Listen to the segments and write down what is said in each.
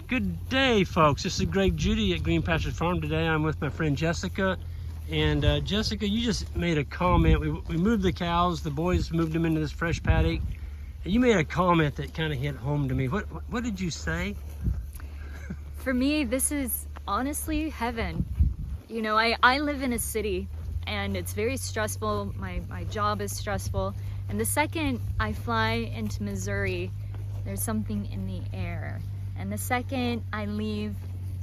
Good day, folks. This is Greg Judy at Green Pastures Farm. Today I'm with my friend Jessica. And Jessica, you just made a comment. We moved the cows. The boys moved them into this fresh paddock. And you made a comment that kind of hit home to me. What did you say? For me, this is honestly heaven. You know, I live in a city and it's very stressful. My job is stressful. And the second I fly into Missouri, there's something in the air. And the second I leave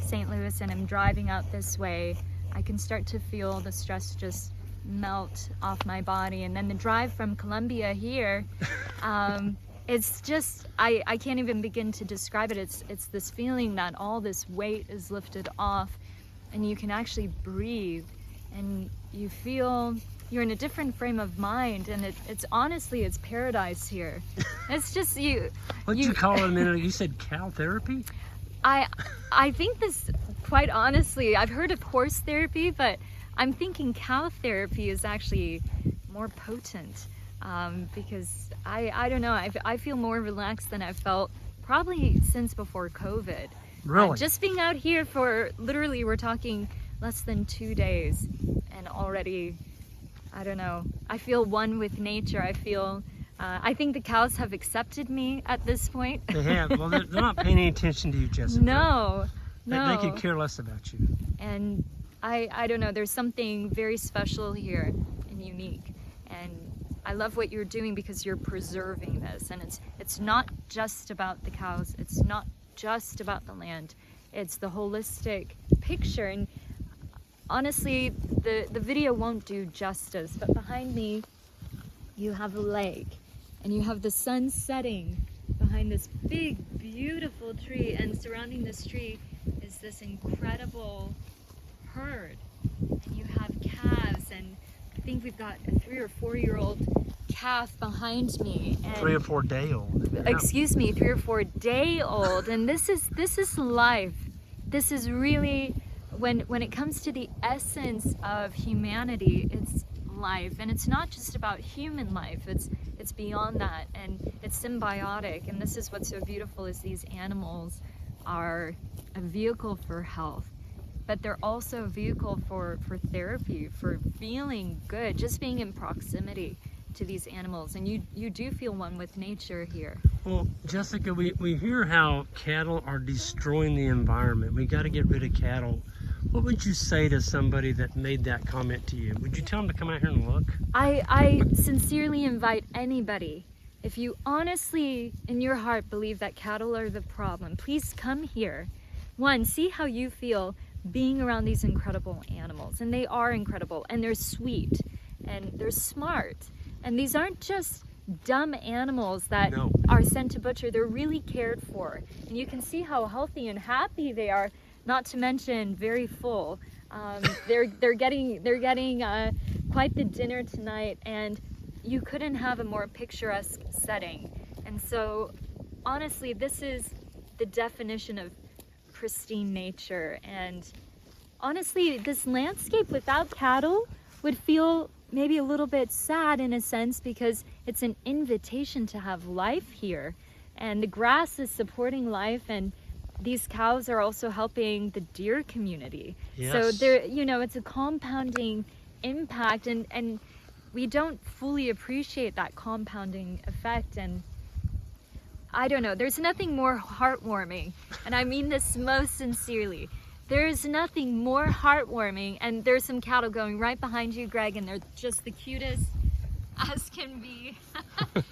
St. Louis and I'm driving out this way, I can start to feel the stress just melt off my body. And then the drive from Columbia here, it's just, I can't even begin to describe it. It's this feeling that all this weight is lifted off and you can actually breathe and you feel you're in a different frame of mind, and it's honestly, it's paradise here. It's just What'd you call it a minute ago? You said cow therapy? I think this, quite honestly, I've heard of horse therapy, but I'm thinking cow therapy is actually more potent because I don't know, I feel more relaxed than I've felt probably since before COVID. Really? Just being out here for literally, we're talking less than 2 days, and already, I don't know, I feel one with nature. I think the cows have accepted me at this point. They have. Well, they're not paying any attention to you, Jessica. No. They could care less about you. And I don't know, there's something very special here and unique. And I love what you're doing because you're preserving this. And it's not just about the cows. It's not just about the land. It's the holistic picture. And honestly, the video won't do justice, but behind me, you have a lake and you have the sun setting behind this big, beautiful tree, and surrounding this tree is this incredible herd. And you have calves, and I think we've got a 3 or 4 year old calf behind me. And 3 or 4 day old. Yeah. Excuse me, 3 or 4 day old. And this is life. This is really, when it comes to the essence of humanity, it's life. And it's not just about human life, it's beyond that, and it's symbiotic. And this is what's so beautiful, is these animals are a vehicle for health, but they're also a vehicle for therapy, for feeling good, just being in proximity to these animals. And you do feel one with nature here. Well, Jessica, we hear how cattle are destroying the environment. We got to get rid of cattle. What would you say to somebody that made that comment to you? Would you tell them to come out here and look? I sincerely invite anybody, if you honestly in your heart believe that cattle are the problem, please come here. One, see how you feel being around these incredible animals. And they are incredible, and they're sweet, and they're smart. And these aren't just dumb animals that are sent to butcher. They're really cared for. And you can see how healthy and happy they are, not to mention very full. They're getting quite the dinner tonight, and you couldn't have a more picturesque setting. And so honestly, this is the definition of pristine nature. And honestly, this landscape without cattle would feel maybe a little bit sad in a sense, because it's an invitation to have life here, and the grass is supporting life, and these cows are also helping the deer community. Yes. So there, you know, it's a compounding impact, and we don't fully appreciate that compounding effect. And I don't know, there's nothing more heartwarming, and I mean this most sincerely. There's nothing more heartwarming, and there's some cattle going right behind you, Greg, and they're just the cutest as can be.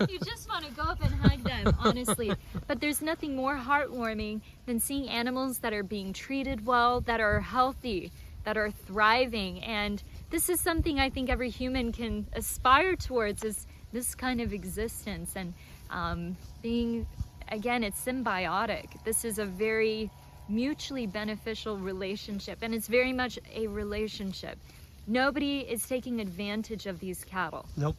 You just want to go up and hug them, honestly. But there's nothing more heartwarming than seeing animals that are being treated well, that are healthy, that are thriving. And this is something I think every human can aspire towards, is this kind of existence. And being, again, it's symbiotic. This is a very mutually beneficial relationship, and it's very much a relationship. Nobody is taking advantage of these cattle. Nope.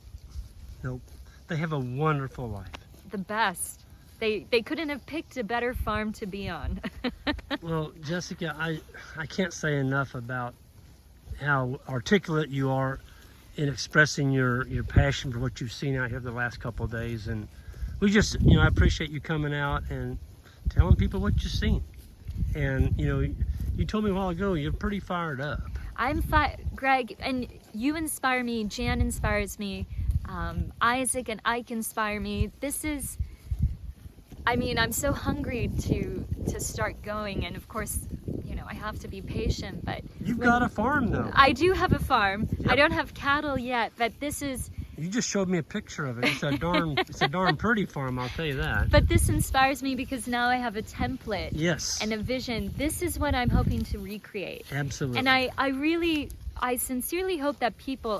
They have a wonderful life. The best. They couldn't have picked a better farm to be on. Well, Jessica, I can't say enough about how articulate you are in expressing your passion for what you've seen out here the last couple of days. And we just, I appreciate you coming out and telling people what you've seen. And you know, you told me a while ago you're pretty fired up. Greg, and you inspire me. Jan inspires me. Isaac and Ike inspire me. This is, I mean, I'm so hungry to start going, and of course, you know, I have to be patient, but You've got a farm though. I do have a farm. Yep. I don't have cattle yet, but this is, You just showed me a picture of it. It's a darn pretty farm, I'll tell you that. but this inspires me because now I have a template Yes. and a vision. This is what I'm hoping to recreate. Absolutely. And I sincerely hope that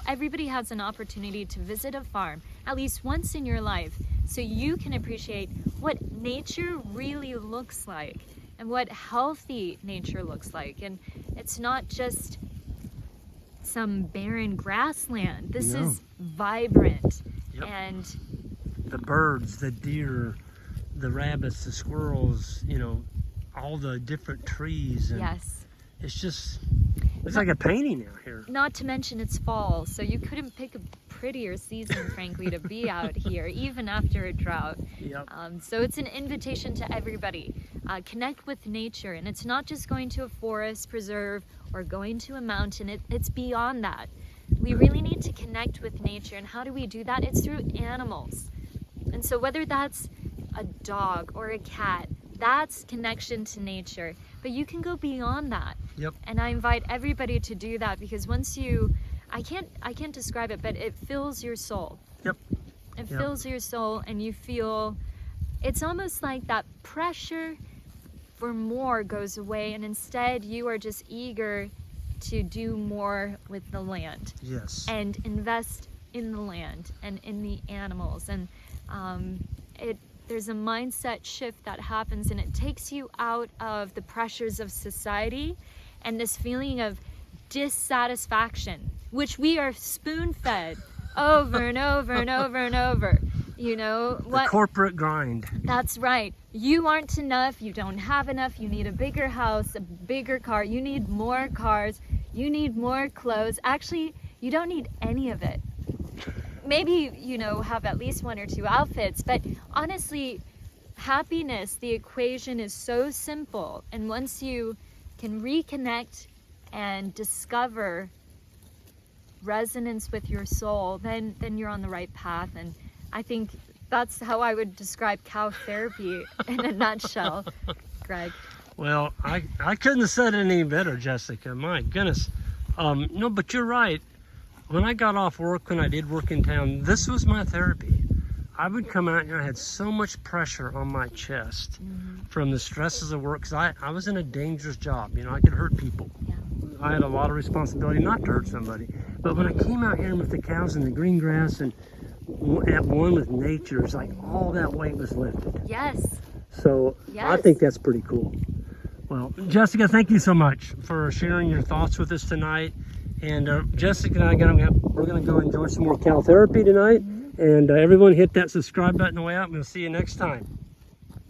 everybody has an opportunity to visit a farm at least once in your life so you can appreciate what nature really looks like and what healthy nature looks like. And it's not just some barren grassland. This No. is vibrant. Yep. And The birds, the deer, the rabbits, the squirrels, you know, all the different trees. And yes, it's like a painting out here. not to mention it's fall, so you couldn't pick a prettier season, frankly, to be out here, even after a drought. Yep. So it's an invitation to everybody. Connect with nature, and it's not just going to a forest preserve or going to a mountain. It's beyond that. We really need to connect with nature, and how do we do that? It's through animals. And so whether that's a dog or a cat, that's connection to nature. But you can go beyond that. Yep. And I invite everybody to do that, because once I can't describe it, but it fills your soul. Yep. It Yep. fills your soul, and you feel, it's almost like that pressure for more goes away, and instead you are just eager to do more with the land Yes. and invest in the land and in the animals. And there's a mindset shift that happens, and it takes you out of the pressures of society and this feeling of dissatisfaction, which we are spoon-fed over and over and over and over. You know The corporate grind. That's right. You aren't enough. You don't have enough. You need a bigger house, a bigger car. You need more cars. You need more clothes. Actually, you don't need any of it. Maybe, you know, have at least one or two outfits, but honestly, happiness, the equation is so simple. And once you can reconnect and discover resonance with your soul, then you're on the right path. And I think that's how I would describe cow therapy in a nutshell, Greg. Well, I couldn't have said it any better, Jessica. My goodness. No, but you're right. When I got off work, when I did work in town, this was my therapy. I would come out here, I had so much pressure on my chest from the stresses of work, because I was in a dangerous job. You know, I could hurt people. Yeah. I had a lot of responsibility not to hurt somebody. But when I came out here with the cows and the green grass and at one with nature, it's like all that weight was lifted. Yes. So I Yes. think that's pretty cool. Well, Jessica, thank you so much for sharing your thoughts with us tonight. And Jessica and I, we're going to go enjoy some more cow therapy tonight. And everyone hit that subscribe button way out, and we'll see you next time.